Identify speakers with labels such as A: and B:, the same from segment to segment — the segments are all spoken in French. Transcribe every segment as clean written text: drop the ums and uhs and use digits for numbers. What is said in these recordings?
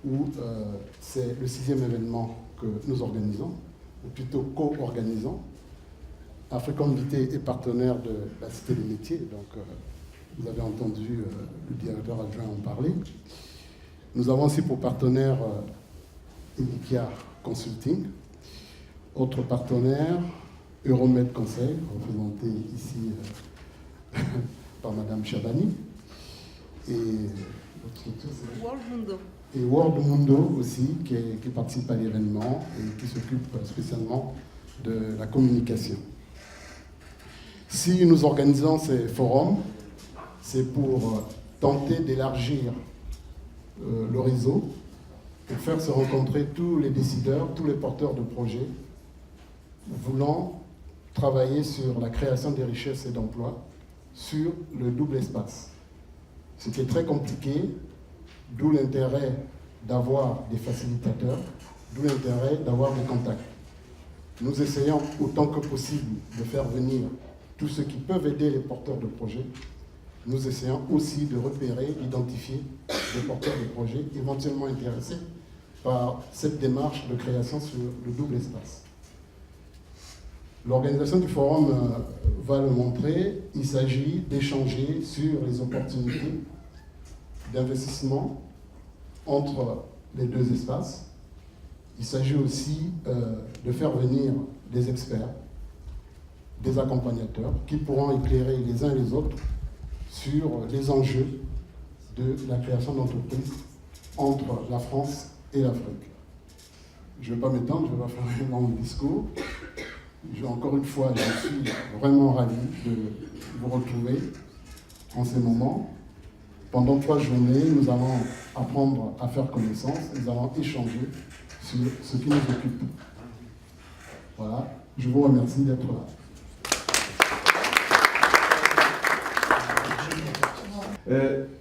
A: où c'est le 6e événement que nous organisons, ou plutôt co-organisons. Africom Vitae est partenaire de la Cité des Métiers, donc vous avez entendu le directeur adjoint en parler. Nous avons aussi pour partenaire Inikia Consulting, autre partenaire, Euromed Conseil, représenté ici par Madame Chabani, et
B: World Mundo.
A: Et World Mundo aussi, qui participe à l'événement et qui s'occupe spécialement de la communication. Si nous organisons ces forums, c'est pour tenter d'élargir le réseau, pour faire se rencontrer tous les décideurs, tous les porteurs de projets, voulant travailler sur la création des richesses et d'emplois sur le double espace. Ce qui est très compliqué, d'où l'intérêt d'avoir des facilitateurs, d'où l'intérêt d'avoir des contacts. Nous essayons autant que possible de faire venir tous ceux qui peuvent aider les porteurs de projets. Nous essayons aussi de repérer, d'identifier des porteurs de projets éventuellement intéressés par cette démarche de création sur le double espace. L'organisation du forum va le montrer. Il s'agit d'échanger sur les opportunités d'investissement entre les deux espaces. Il s'agit aussi de faire venir des experts, des accompagnateurs qui pourront éclairer les uns les autres sur les enjeux de la création d'entreprises entre la France et l'Afrique. Je ne vais pas m'étendre, je vais pas faire un long discours. Encore une fois, je suis vraiment ravi de vous retrouver en ces moments. Pendant 3 journées, nous allons apprendre à faire connaissance, nous allons échanger sur ce qui nous occupe. Voilà, je vous remercie d'être là.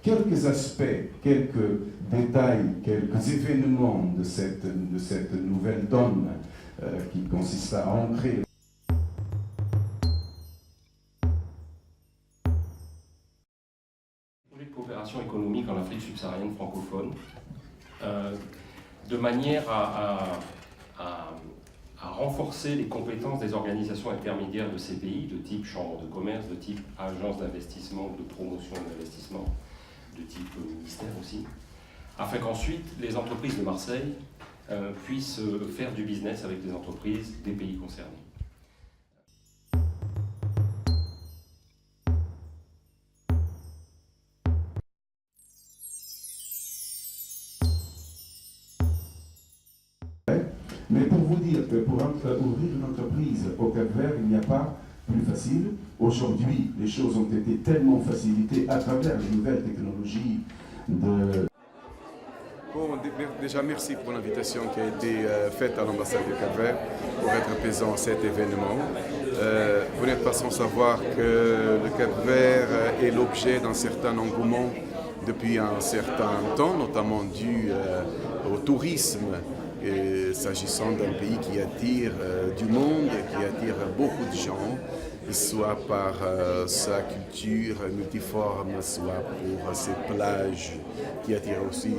C: Quelques aspects, quelques détails, quelques événements de cette nouvelle donne qui consiste à ancrer
D: projet de coopération économique en Afrique subsaharienne francophone, de manière à renforcer les compétences des organisations intermédiaires de ces pays, de type chambre de commerce, de type agence d'investissement, de promotion de l'investissement, de type ministère aussi, afin qu'ensuite les entreprises de Marseille puissent faire du business avec les entreprises des pays concernés.
C: Mais pour vous dire que pour ouvrir une entreprise au Cap-Vert, il n'y a pas plus facile. Aujourd'hui, les choses ont été tellement facilitées à travers les nouvelles technologies de...
E: Bon, déjà merci pour l'invitation qui a été faite à l'ambassade du Cap-Vert pour être présent à cet événement. Vous n'êtes pas sans savoir que le Cap-Vert est l'objet d'un certain engouement depuis un certain temps, notamment dû au tourisme, s'agissant d'un pays qui attire du monde, qui attire beaucoup de gens, soit par sa culture multiforme, soit pour ses plages qui attirent aussi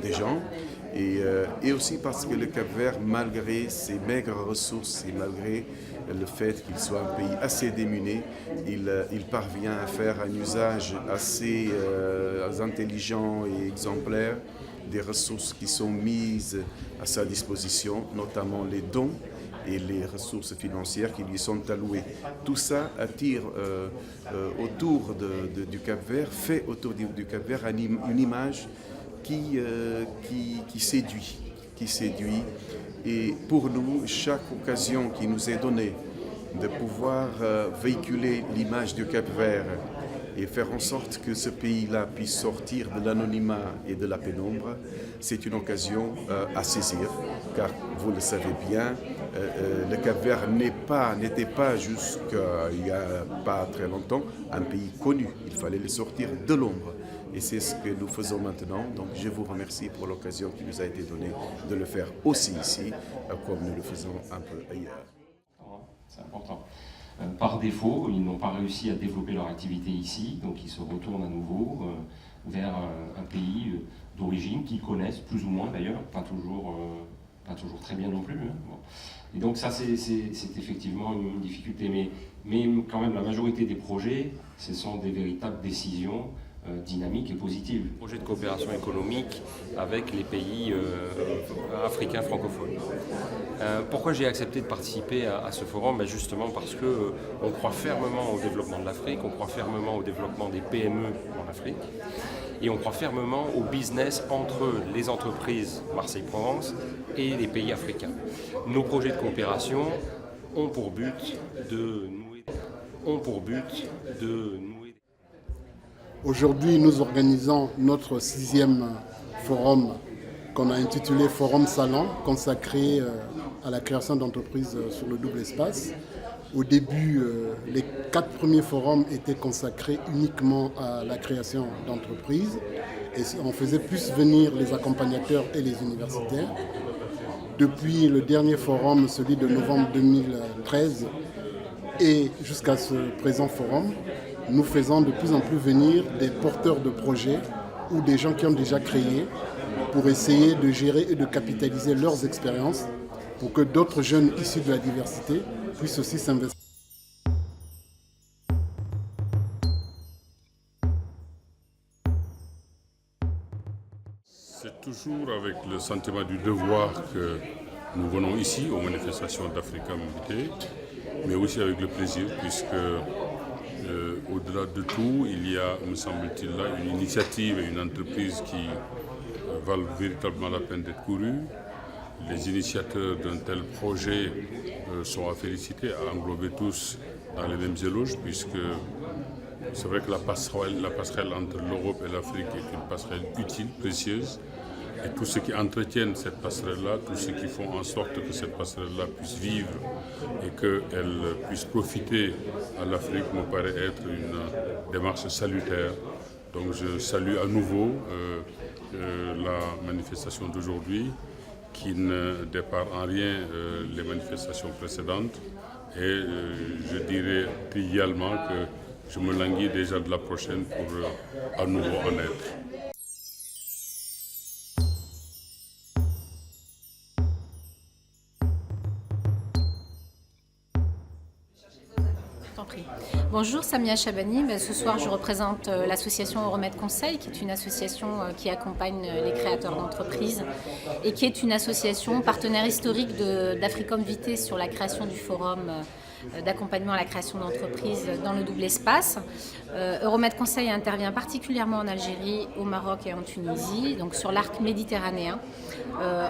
E: des gens, et aussi parce que le Cap-Vert, malgré ses maigres ressources et malgré le fait qu'il soit un pays assez démuni, il parvient à faire un usage assez intelligent et exemplaire des ressources qui sont mises à sa disposition, notamment les dons et les ressources financières qui lui sont allouées. Tout ça attire autour du Cap-Vert, fait autour du Cap-Vert une image qui séduit. Et pour nous, chaque occasion qui nous est donnée de pouvoir véhiculer l'image du Cap-Vert et faire en sorte que ce pays-là puisse sortir de l'anonymat et de la pénombre, c'est une occasion à saisir, car vous le savez bien, le Cap-Vert n'était pas jusqu'il n'y a pas très longtemps un pays connu. Il fallait le sortir de l'ombre. Et c'est ce que nous faisons maintenant. Donc je vous remercie pour l'occasion qui nous a été donnée de le faire aussi ici, comme nous le faisons un peu ailleurs.
D: C'est important. Par défaut, ils n'ont pas réussi à développer leur activité ici, donc ils se retournent à nouveau vers un pays d'origine, qu'ils connaissent plus ou moins d'ailleurs, pas toujours très bien non plus. Hein. Bon. Et donc ça, c'est effectivement une difficulté, mais quand même la majorité des projets, ce sont des véritables décisions dynamiques et positives. Projet de coopération économique avec les pays africains francophones. Pourquoi j'ai accepté de participer à ce forum? Ben justement parce qu'on croit fermement au développement de l'Afrique, on croit fermement au développement des PME en Afrique, et on croit fermement au business entre les entreprises Marseille-Provence et les pays africains. Nos projets de coopération ont pour but de nouer.
A: Aujourd'hui, nous organisons notre 6e forum qu'on a intitulé Forum Salon, consacré à la création d'entreprises sur le double espace. Au début, les 4 premiers forums étaient consacrés uniquement à la création d'entreprises et on faisait plus venir les accompagnateurs et les universitaires. Depuis le dernier forum, celui de novembre 2013, et jusqu'à ce présent forum, nous faisons de plus en plus venir des porteurs de projets ou des gens qui ont déjà créé pour essayer de gérer et de capitaliser leurs expériences pour que d'autres jeunes issus de la diversité puissent aussi s'investir.
F: C'est toujours avec le sentiment du devoir que nous venons ici aux manifestations d'Africa Mobilité, mais aussi avec le plaisir puisque au-delà de tout, il y a, me semble-t-il, là une initiative et une entreprise qui valent véritablement la peine d'être courues. Les initiateurs d'un tel projet sont à féliciter, à englober tous dans les mêmes éloges, puisque c'est vrai que la passerelle entre l'Europe et l'Afrique est une passerelle utile, précieuse. Et tous ceux qui entretiennent cette passerelle-là, tous ceux qui font en sorte que cette passerelle-là puisse vivre et qu'elle puisse profiter à l'Afrique me paraît être une démarche salutaire. Donc je salue à nouveau la manifestation d'aujourd'hui qui ne dépare en rien les manifestations précédentes. Et je dirais également que je me languis déjà de la prochaine pour à nouveau en être.
G: Bonjour, Samia Chabani. Ce soir, je représente l'association Euromède Conseil, qui est une association qui accompagne les créateurs d'entreprises et qui est une association partenaire historique d'Africom Vité sur la création du forum d'accompagnement à la création d'entreprises dans le double espace. Euromède Conseil intervient particulièrement en Algérie, au Maroc et en Tunisie, donc sur l'arc méditerranéen,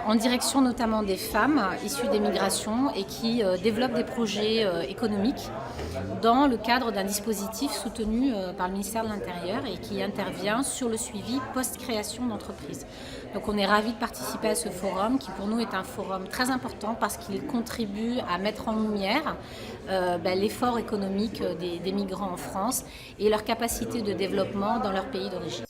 G: en direction notamment des femmes issues des migrations et qui développent des projets économiques dans le cadre d'un dispositif soutenu par le ministère de l'Intérieur et qui intervient sur le suivi post-création d'entreprise. Donc on est ravis de participer à ce forum qui pour nous est un forum très important parce qu'il contribue à mettre en lumière l'effort économique des migrants en France et leur capacité de développement dans leur pays d'origine.